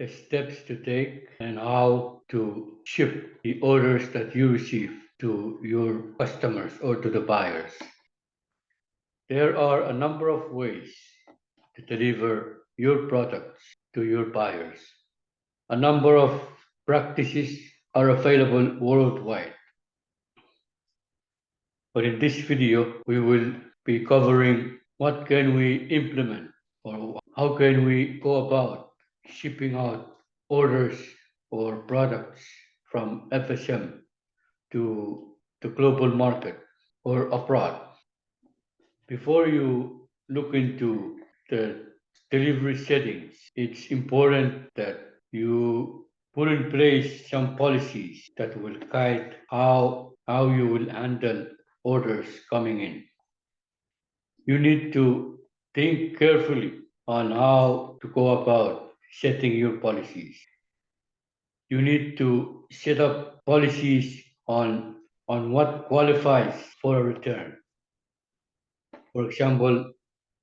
the steps to take and how to ship the orders that you receive to your customers or to the buyers. There are a number of ways to deliver your products to your buyers. A number of practices are available worldwide. But in this video, we will be covering what can we implement or how can we go about shipping out orders or products from FSM to the global market or abroad. Before you look into the delivery settings, it's important that you put in place some policies that will guide how you will handle orders coming in. You need to think carefully on how to go about setting your policies. You need to set up policies on what qualifies for a return. For example,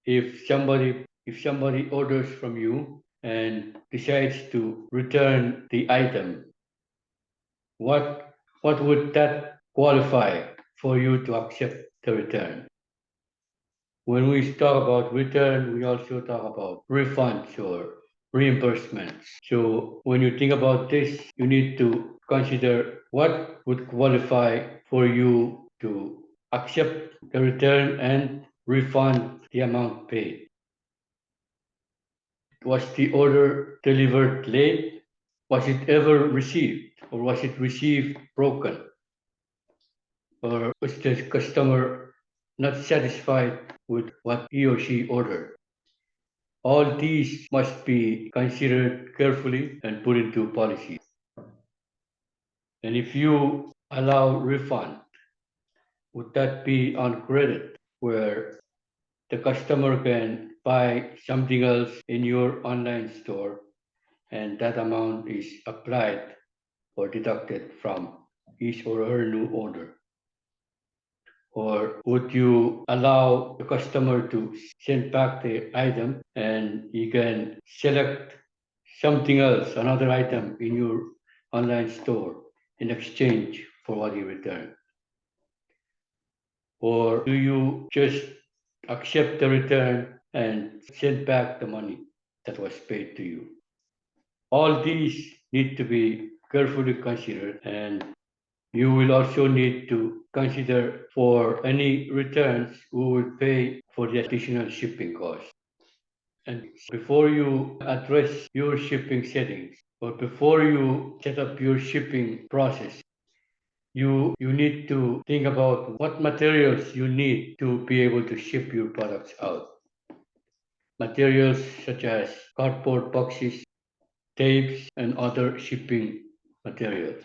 if somebody orders from you and decides to return the item, what would that qualify for you to accept the return? When we talk about return, we also talk about refunds or reimbursements. So when you think about this, you need to consider what would qualify for you to accept the return and refund the amount paid. Was the order delivered late? Was it ever received? Or was it received broken? Or was the customer not satisfied with what he or she ordered? All these must be considered carefully and put into policy. And if you allow refund, would that be on credit where the customer can buy something else in your online store and that amount is applied or deducted from his or her new order? Or would you allow the customer to send back the item and you can select something else, another item in your online store in exchange for what you return? Or do you just accept the return and send back the money that was paid to you? All these need to be carefully considered, and you will also need to consider for any returns who will pay for the additional shipping cost. And before you address your shipping settings or before you set up your shipping process, you need to think about what materials you need to be able to ship your products out. Materials such as cardboard boxes, tapes, and other shipping materials.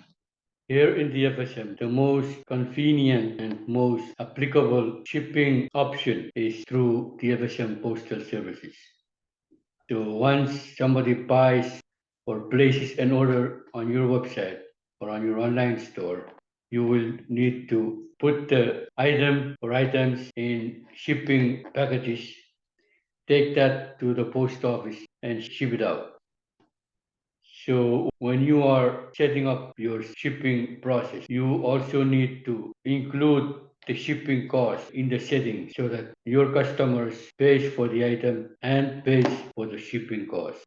Here in the FSM, the most convenient and most applicable shipping option is through the FSM postal services. So once somebody buys or places an order on your website or on your online store, you will need to put the item or items in shipping packages, take that to the post office and ship it out. So when you are setting up your shipping process, you also need to include the shipping cost in the settings so that your customers pays for the item and pays for the shipping cost.